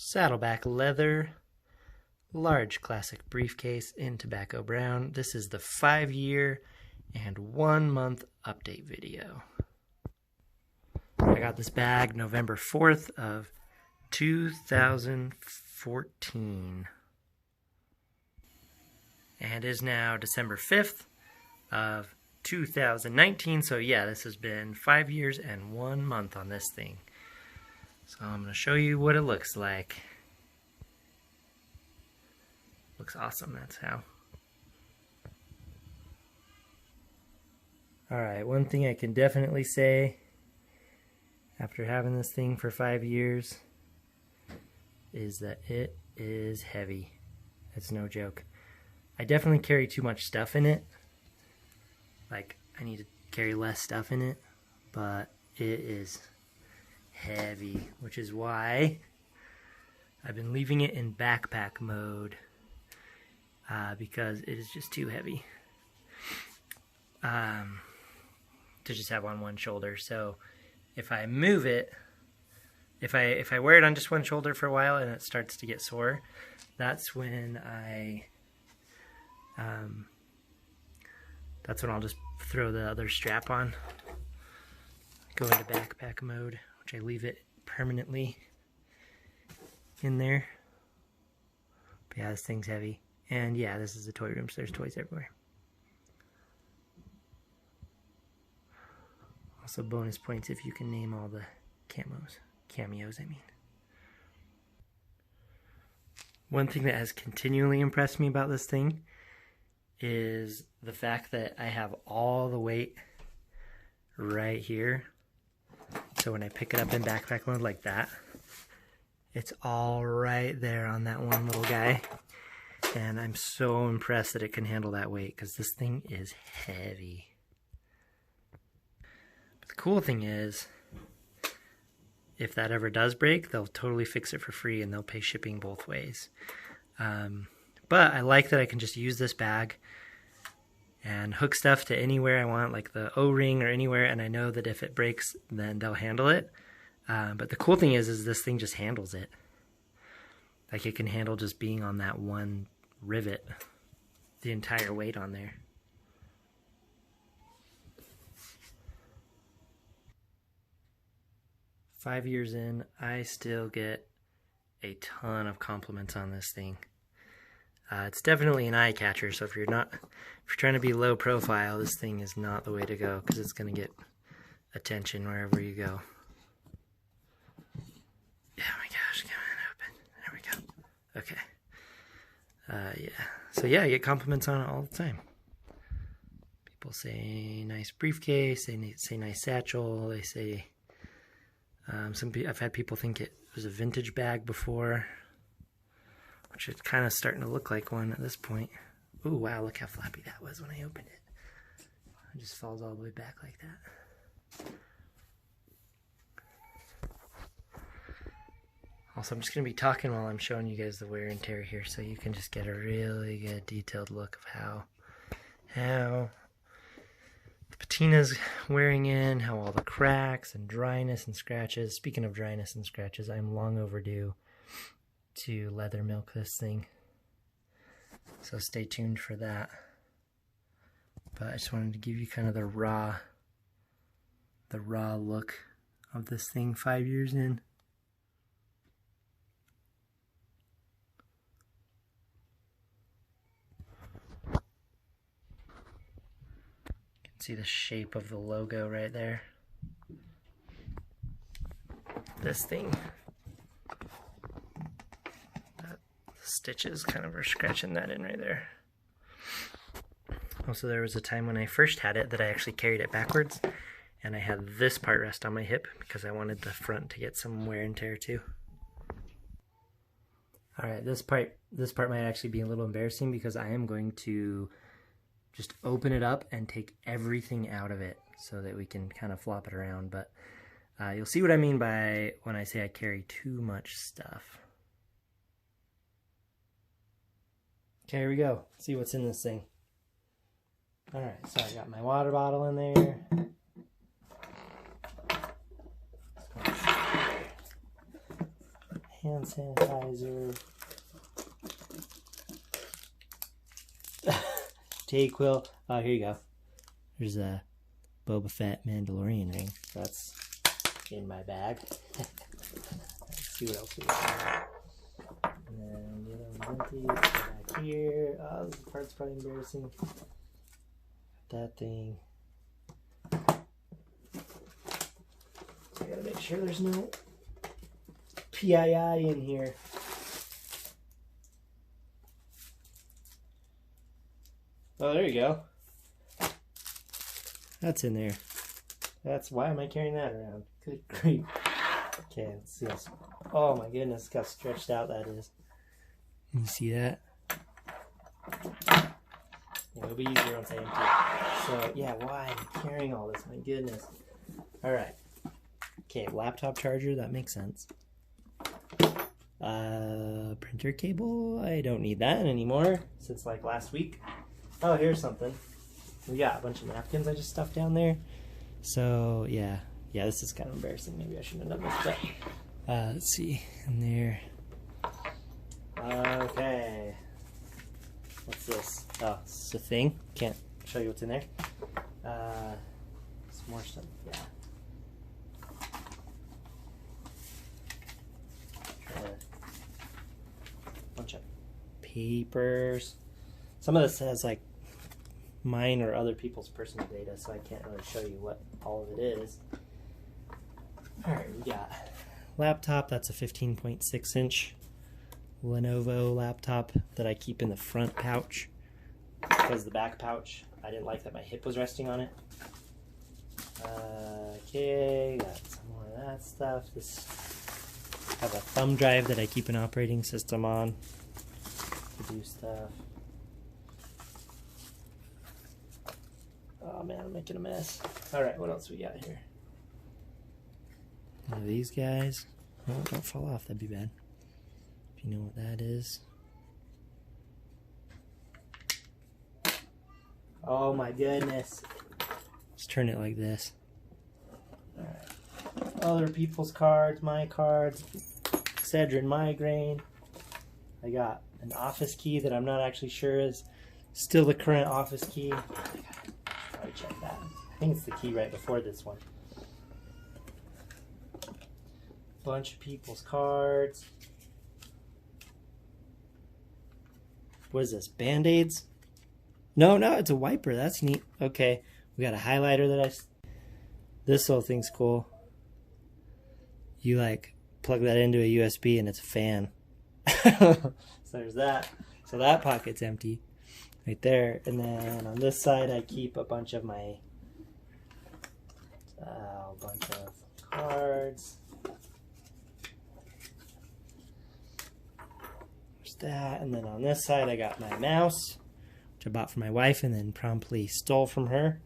Saddleback Leather Large Classic Briefcase in Tobacco Brown. This is the 5-year and 1-month update video. I got this bag November 4th of 2014 and is now December 5th of 2019. So yeah, this has been 5 years and 1 month on this thing. So I'm going to show you what it looks like. Looks awesome, that's how. Alright, one thing I can definitely say after having this thing for 5 years is that it is heavy. It's no joke. I definitely carry too much stuff in it. Like, I need to carry less stuff in it, but it is heavy, which is why I've been leaving it in backpack mode because it is just too heavy to just have on one shoulder. So if I move it, if I wear it on just one shoulder for a while and it starts to get sore, that's when I'll just throw the other strap on, go into backpack mode, which I leave it permanently in there. But yeah, this thing's heavy. And yeah, this is a toy room, so there's toys everywhere. Also bonus points if you can name all the cameos, I mean. One thing that has continually impressed me about this thing is the fact that I have all the weight right here. So when I pick it up in backpack mode like that, it's all right there on that one little guy. And I'm so impressed that it can handle that weight because this thing is heavy. But the cool thing is, if that ever does break, they'll totally fix it for free and they'll pay shipping both ways. But I like that I can just use this bag and hook stuff to anywhere I want, like the O-ring or anywhere, and I know that if it breaks, then they'll handle it. But the cool thing is this thing just handles it. Like, it can handle just being on that one rivet, the entire weight on there. Five years in, I still get a ton of compliments on this thing. It's definitely an eye catcher, so if you're trying to be low profile, this thing is not the way to go because it's going to get attention wherever you go. Oh my gosh, come on, open. There we go. Okay. Yeah. So yeah, I get compliments on it all the time. People say nice briefcase, they say nice satchel, they say I've had people think it was a vintage bag before, which is kind of starting to look like one at this point. Ooh, wow, look how floppy that was when I opened it. It just falls all the way back like that. Also, I'm just going to be talking while I'm showing you guys the wear and tear here, so you can just get a really good detailed look of how the patina's wearing in, how all the cracks and dryness and scratches. Speaking of dryness and scratches, I'm long overdue to leather milk this thing, so stay tuned for that. But I just wanted to give you kind of the raw look of this thing 5 years in. You can see the shape of the logo right there. This thing, stitches kind of are scratching that in right there. Also, there was a time when I first had it that I actually carried it backwards, and I had this part rest on my hip because I wanted the front to get some wear and tear too. Alright, this part might actually be a little embarrassing because I am going to just open it up and take everything out of it so that we can kind of flop it around, but you'll see what I mean by when I say I carry too much stuff. Okay, here we go. Let's see what's in this thing. Alright, so I got my water bottle in there. hand sanitizer. Dayquil. Oh, here you go. There's a Boba Fett Mandalorian ring. That's in my bag. Let's see what else we got. And then the other one's empty. Back here. Oh, this part's probably embarrassing. That thing. I gotta make sure there's no PII in here. Oh, there you go. That's in there. That's why am I carrying that around? Good grief. Okay, let's see this. Oh my goodness, look how stretched out that is. You see that? It'll be easier once I empty it. So yeah, why am I carrying all this? My goodness. Alright. Okay, laptop charger, that makes sense. Printer cable, I don't need that anymore since like last week. Oh, here's something. We got a bunch of napkins I just stuffed down there. So yeah, this is kind of embarrassing. Maybe I shouldn't have done this, but let's see in there. Okay, what's this? Oh, it's a thing. Can't show you what's in there. Some more stuff. Yeah. Bunch of papers. Some of this has like mine or other people's personal data, so I can't really show you what all of it is. Alright, we got laptop. That's a 15.6 inch Lenovo laptop that I keep in the front pouch because the back pouch, I didn't like that my hip was resting on it. Okay, got some more of that stuff. This, I have a thumb drive that I keep an operating system on to do stuff. Oh man, I'm making a mess. Alright, what else we got here? One of these guys. Oh, don't fall off, that'd be bad. If you know what that is. Oh my goodness. Let's turn it like this. Alright. Other people's cards, my cards. Excedrin migraine. I got an office key that I'm not actually sure is still the current office key. Probably check that. I think it's the key right before this one. Bunch of people's cards. What is this? Band-Aids? No, it's a wiper. That's neat. Okay. We got a highlighter that this whole thing's cool. You like plug that into a USB and it's a fan. So there's that. So that pocket's empty. Right there. And then on this side I keep a bunch of my cards. There's that. And then on this side I got my mouse, which I bought for my wife and then promptly stole from her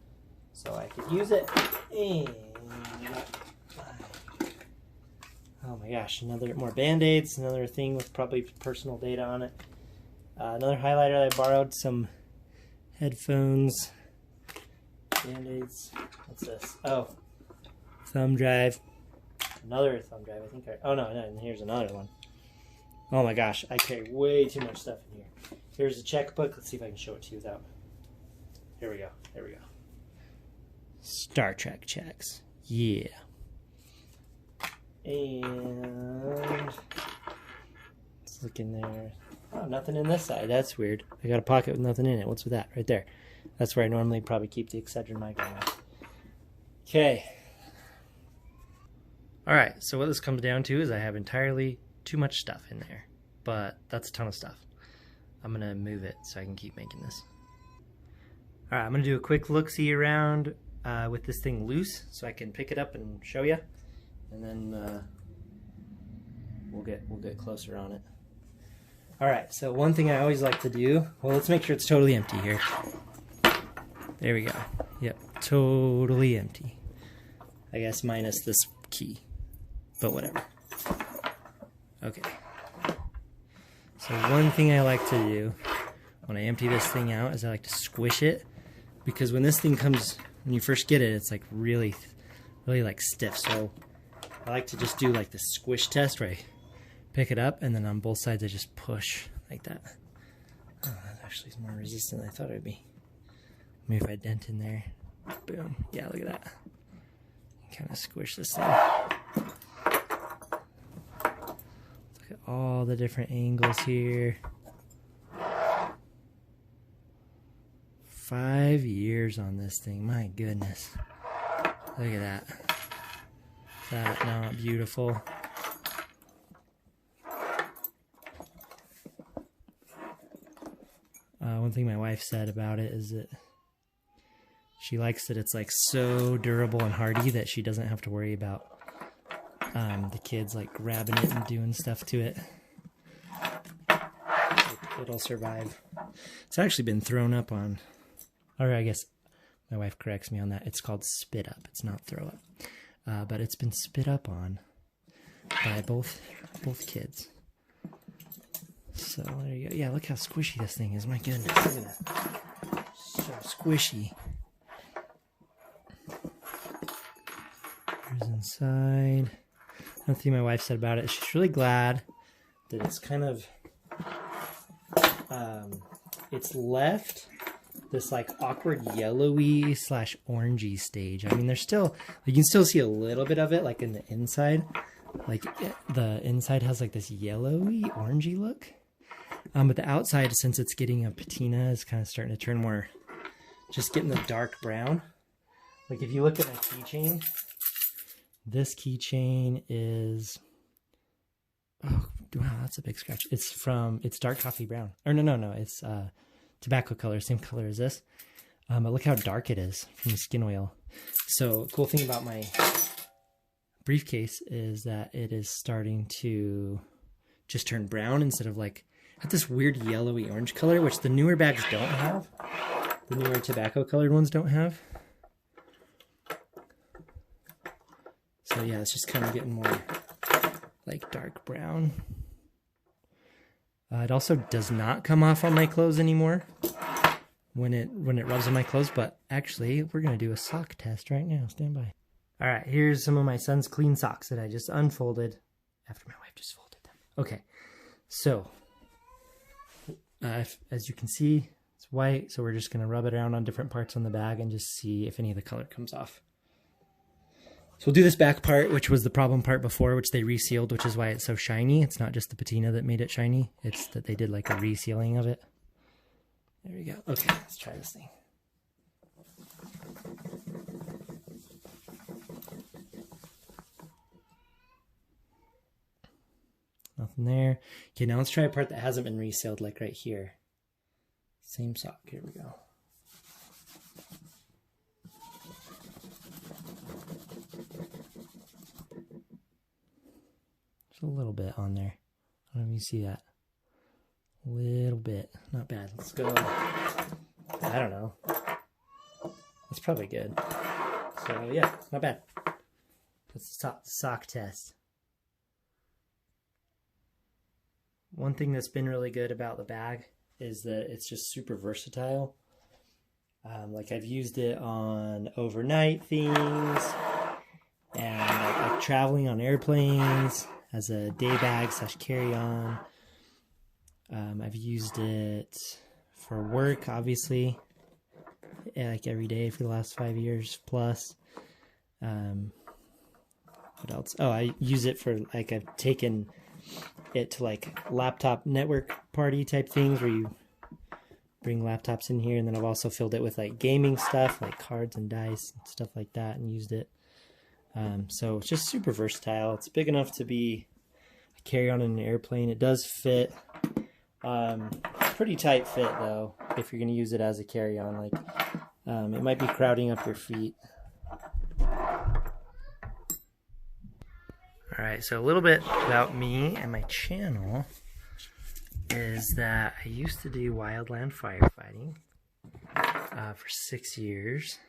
so I could use it. And oh my gosh, more Band-Aids, another thing with probably personal data on it. Another highlighter that I borrowed, some headphones, Band-Aids. What's this? Oh, thumb drive. Another thumb drive. I think oh no, and here's another one. Oh my gosh, I carry way too much stuff in here. Here's a checkbook. Let's see if I can show it to you without. Here we go. There we go. Star Trek checks. Yeah. And let's look in there. Oh, nothing in this side. That's weird. I got a pocket with nothing in it. What's with that? Right there. That's where I normally probably keep the Excedrin migraine. Okay. Alright, so what this comes down to is I have entirely too much stuff in there. But that's a ton of stuff. I'm going to move it so I can keep making this. Alright, I'm going to do a quick look-see around with this thing loose so I can pick it up and show you. And then we'll get closer on it. Alright, so one thing I always like to do, well, let's make sure it's totally empty here. There we go. Yep, totally empty. I guess minus this key, but whatever. Okay. So one thing I like to do when I empty this thing out is I like to squish it, because when this thing comes, when you first get it, it's like really like stiff. So I like to just do like the squish test, right? pick it up, and then on both sides I just push like that. Oh, that actually is more resistant than I thought it would be. Maybe if I dent in there. Boom. Yeah, look at that. Kind of squish this thing. Look at all the different angles here. 5 years on this thing. My goodness. Look at that. Is that not beautiful? One thing my wife said about it is that she likes that it's like so durable and hardy that she doesn't have to worry about the kids like grabbing it and doing stuff to it. It'll survive. It's actually been thrown up on, or I guess my wife corrects me on that. It's called spit up. It's not throw up, but it's been spit up on by both kids. So there you go. Yeah, look how squishy this thing is. My goodness, look at that. So squishy. Here's inside. One thing my wife said about it, she's really glad that it's kind of, it's left this like awkward yellowy slash orangey stage. I mean, there's still, you can still see a little bit of it like in the inside. Like the inside has like this yellowy orangey look. But the outside, since it's getting a patina, is kind of starting to turn more, just getting the dark brown. Like if you look at my keychain, this keychain is, oh wow, that's a big scratch. It's dark coffee brown. Or no, it's tobacco color, same color as this. But look how dark it is from the skin oil. So cool thing about my briefcase is that it is starting to just turn brown instead of like, have this weird yellowy orange color, which the newer bags don't have. The newer tobacco colored ones don't have. So yeah, it's just kind of getting more like dark brown. It also does not come off on my clothes anymore when it rubs on my clothes, but actually we're gonna do a sock test right now. Stand by. All right, here's some of my son's clean socks that I just unfolded after my wife just folded them. Okay, so as you can see, it's white, so we're just gonna rub it around on different parts on the bag and just see if any of the color comes off. So we'll do this back part, which was the problem part before, which they resealed, which is why it's so shiny. It's not just the patina that made it shiny, it's that they did like a resealing of it. There we go. Okay, let's try this thing. Nothing there. Okay, now let's try a part that hasn't been resealed, like right here. Same sock. Here we go. There's a little bit on there. I don't know if you see that. A little bit. Not bad. Let's go. I don't know. That's probably good. So yeah, not bad. Let's stop the sock test. One thing that's been really good about the bag is that it's just super versatile. Like I've used it on overnight things and like traveling on airplanes as a day bag / carry-on. I've used it for work, obviously, like every day for the last 5 years plus. What else? Oh, I use it for like, I've taken it to like laptop network party type things where you bring laptops in here, and then I've also filled it with like gaming stuff like cards and dice and stuff like that and used it. So it's just super versatile. It's big enough to be a carry-on in an airplane. It does fit. Pretty tight fit though if you're going to use it as a carry-on. Like it might be crowding up your feet. Alright, so a little bit about me and my channel is that I used to do wildland firefighting for 6 years.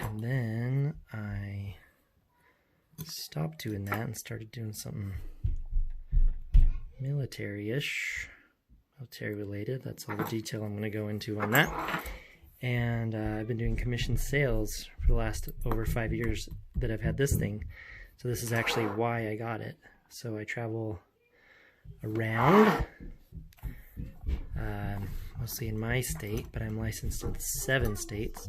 And then I stopped doing that and started doing something military-ish, military-related. That's all the detail I'm going to go into on that. And I've been doing commission sales for the last over 5 years that I've had this thing. So this is actually why I got it. so I travel around, mostly in my state, but I'm licensed in 7 states.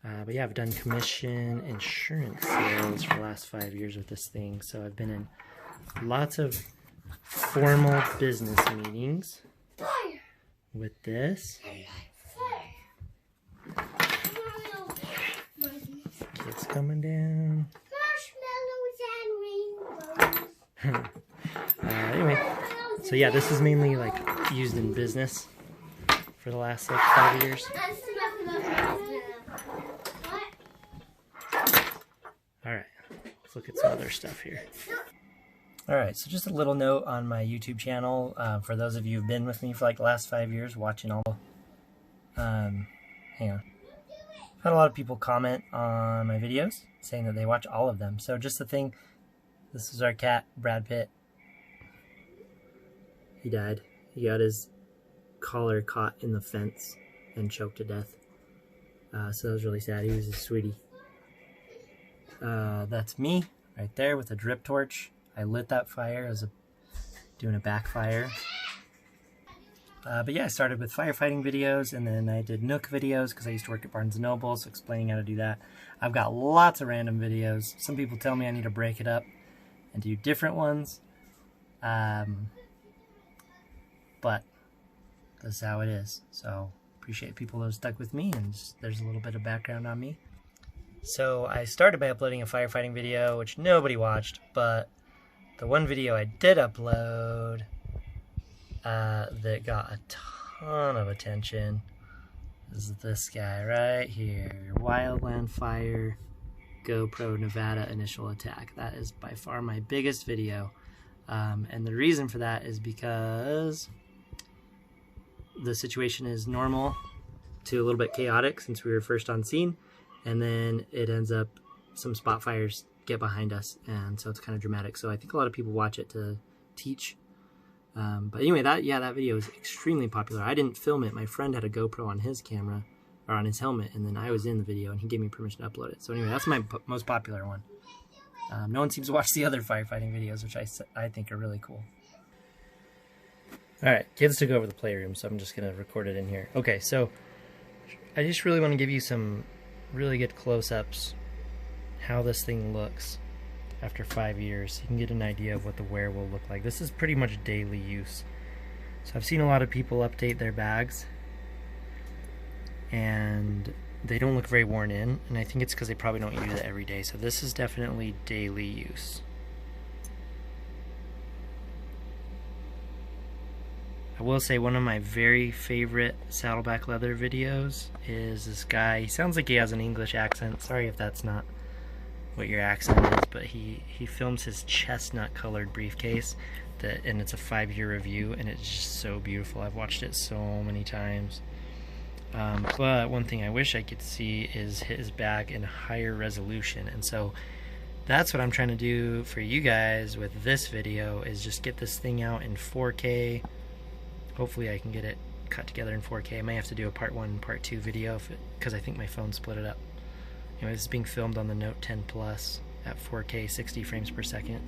But yeah, I've done commission insurance sales for the last 5 years with this thing, so I've been in lots of formal business meetings with this. Kids coming down. Anyway, so yeah, this is mainly like used in business for the last like 5 years. Alright, let's look at some other stuff here. Alright, so just a little note on my YouTube channel, for those of you who've been with me for like the last 5 years watching all, hang on. I've had a lot of people comment on my videos saying that they watch all of them. So just the thing, this is our cat, Brad Pitt. He died. He got his collar caught in the fence and choked to death. So that was really sad. He was a sweetie. That's me right there with a drip torch. I lit that fire. I was doing a backfire. But yeah, I started with firefighting videos, and then I did Nook videos because I used to work at Barnes & Noble, so explaining how to do that. I've got lots of random videos. Some people tell me I need to break it up and do different ones. But this is how it is. So appreciate people who have stuck with me, and just, there's a little bit of background on me. So I started by uploading a firefighting video, which nobody watched, but the one video I did upload that got a ton of attention is this guy right here. Wildland Fire GoPro Nevada Initial Attack. That is by far my biggest video. And the reason for that is because the situation is normal to a little bit chaotic since we were first on scene, and then it ends up some spot fires get behind us, and so it's kind of dramatic. So I think a lot of people watch it to teach. But anyway, that video is extremely popular. I didn't film it. My friend had a GoPro on his camera, or on his helmet, and then I was in the video, and he gave me permission to upload it. So anyway, that's my most popular one. No one seems to watch the other firefighting videos, which I think are really cool. Alright, kids took over the playroom, so I'm just going to record it in here. Okay, so I just really want to give you some really good close-ups how this thing looks after 5 years. You can get an idea of what the wear will look like. This is pretty much daily use. So I've seen a lot of people update their bags, and they don't look very worn in, and I think it's because they probably don't use it every day. So this is definitely daily use. I will say one of my very favorite Saddleback Leather videos is this guy. He sounds like he has an English accent. Sorry if that's not what your accent is, but he films his chestnut colored briefcase, and it's a 5-year review, and it's just so beautiful. I've watched it so many times. But one thing I wish I could see is his bag in higher resolution, and so that's what I'm trying to do for you guys with this video, is just get this thing out in 4K. Hopefully I can get it cut together in 4K. I may have to do a part 1 and part 2 video because I think my phone split it up. Anyway, this is being filmed on the Note 10 Plus at 4K 60 frames per second.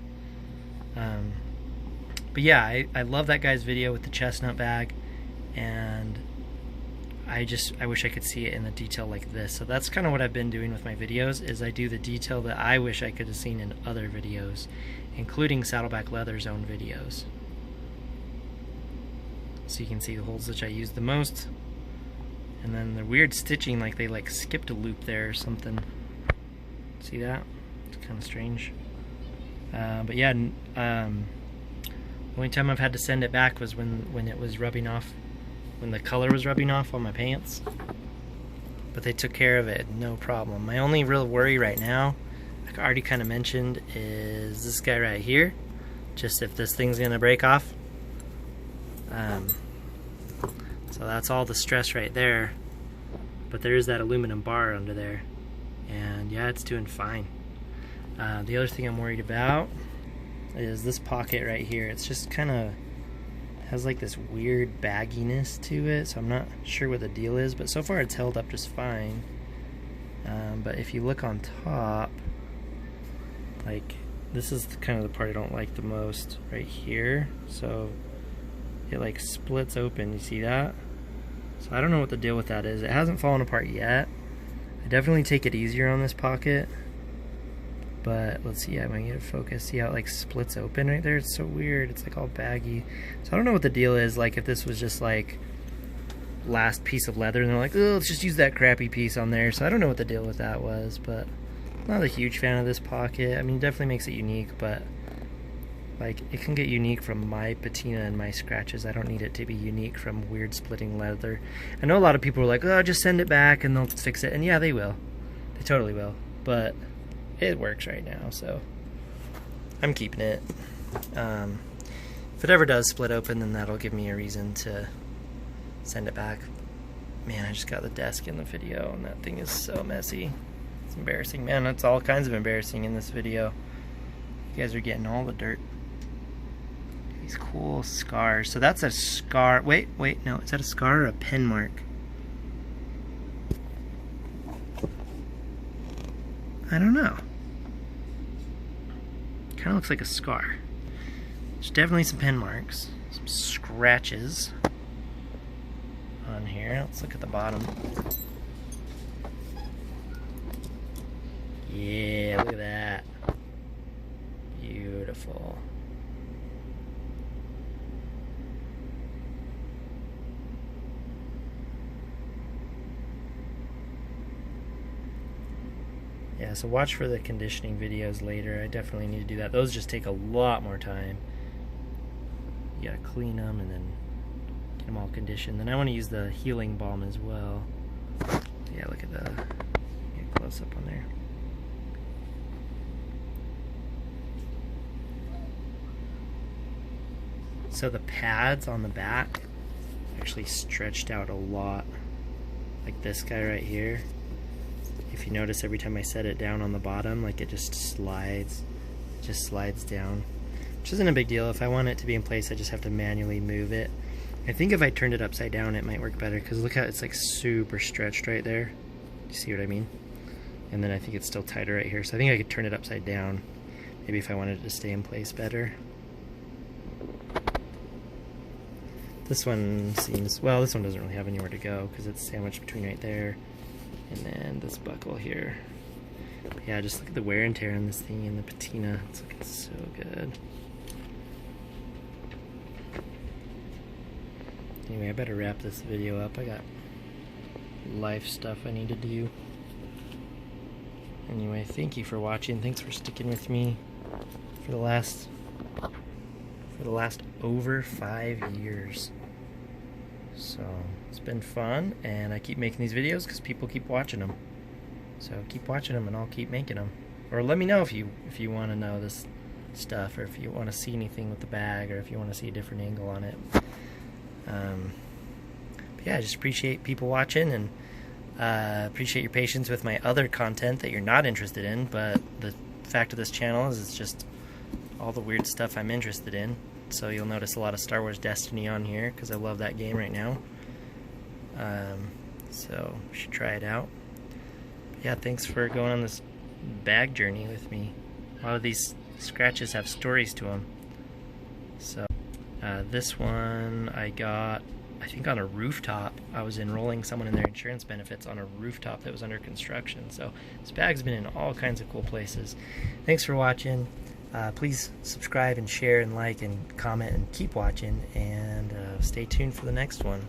But yeah, I love that guy's video with the chestnut bag, and I wish I could see it in the detail like this. So that's kind of what I've been doing with my videos, is I do the detail that I wish I could have seen in other videos, including Saddleback Leather's own videos. So you can see the holes which I use the most, and then the weird stitching, like they like skipped a loop there or something. See that? It's kind of strange. But yeah, the only time I've had to send it back was when it was rubbing off, when the color was rubbing off on my pants. But they took care of it, no problem. My only real worry right now, like I already kind of mentioned, is this guy right here. Just if this thing's gonna break off. So that's all the stress right there, but there is that aluminum bar under there, and yeah, it's doing fine. The other thing I'm worried about is this pocket right here. It's just kind of has like this weird bagginess to it, so I'm not sure what the deal is, but so far it's held up just fine. But if you look on top, like this is kind of the part I don't like the most right here. So it like splits open, you see that? So I don't know what the deal with that is. It hasn't fallen apart yet. I definitely take it easier on this pocket. But let's see, I might get it focused. See how it like splits open right there? It's so weird. It's like all baggy. So I don't know what the deal is. Like if this was just like last piece of leather and they're like, oh, let's just use that crappy piece on there. So I don't know what the deal with that was, but I'm not a huge fan of this pocket. I mean, it definitely makes it unique, but like it can get unique from my patina and my scratches. I don't need it to be unique from weird splitting leather. I know a lot of people are like, oh, just send it back and they'll fix it. And yeah, they will. They totally will. But it works right now, so I'm keeping it. If it ever does split open, then that'll give me a reason to send it back. Man, I just got the desk in the video, and that thing is so messy. It's embarrassing, man. It's all kinds of embarrassing in this video. You guys are getting all the dirt. These cool scars. So that's a scar. Wait, no. Is that a scar or a pen mark? I don't know. Kind of looks like a scar. There's definitely some pen marks, some scratches on here. Let's look at the bottom. Yeah, look at that. Beautiful. Yeah, so watch for the conditioning videos later. I definitely need to do that. Those just take a lot more time. You gotta clean them and then get them all conditioned. Then I want to use the healing balm as well. Yeah, look at the get close up on there. So the pads on the back actually stretched out a lot. Like this guy right here. If you notice, every time I set it down on the bottom, like it just slides down, which isn't a big deal. If I want it to be in place, I just have to manually move it. I think if I turned it upside down, it might work better, because look how it's like super stretched right there. You see what I mean? And then I think it's still tighter right here, so I think I could turn it upside down, maybe if I wanted it to stay in place better. This one seems, well, this one doesn't really have anywhere to go, because it's sandwiched between right there and then this buckle here. But yeah, just look at the wear and tear on this thing and the patina. It's looking so good. Anyway, I better wrap this video up. I got life stuff I need to do. Anyway, thank you for watching. Thanks for sticking with me for the last over 5 years. So it's been fun, and I keep making these videos because people keep watching them. So keep watching them, and I'll keep making them. Or let me know if you want to know this stuff, or if you want to see anything with the bag, or if you want to see a different angle on it. But yeah, I just appreciate people watching, and appreciate your patience with my other content that you're not interested in. But the fact of this channel is it's just all the weird stuff I'm interested in. So you'll notice a lot of Star Wars Destiny on here, because I love that game right now. So you should try it out. But yeah, thanks for going on this bag journey with me. A lot of these scratches have stories to them. So this one I got, I think, on a rooftop. I was enrolling someone in their insurance benefits on a rooftop that was under construction. So this bag's been in all kinds of cool places. Thanks for watching. Please subscribe and share and like and comment and keep watching, and stay tuned for the next one.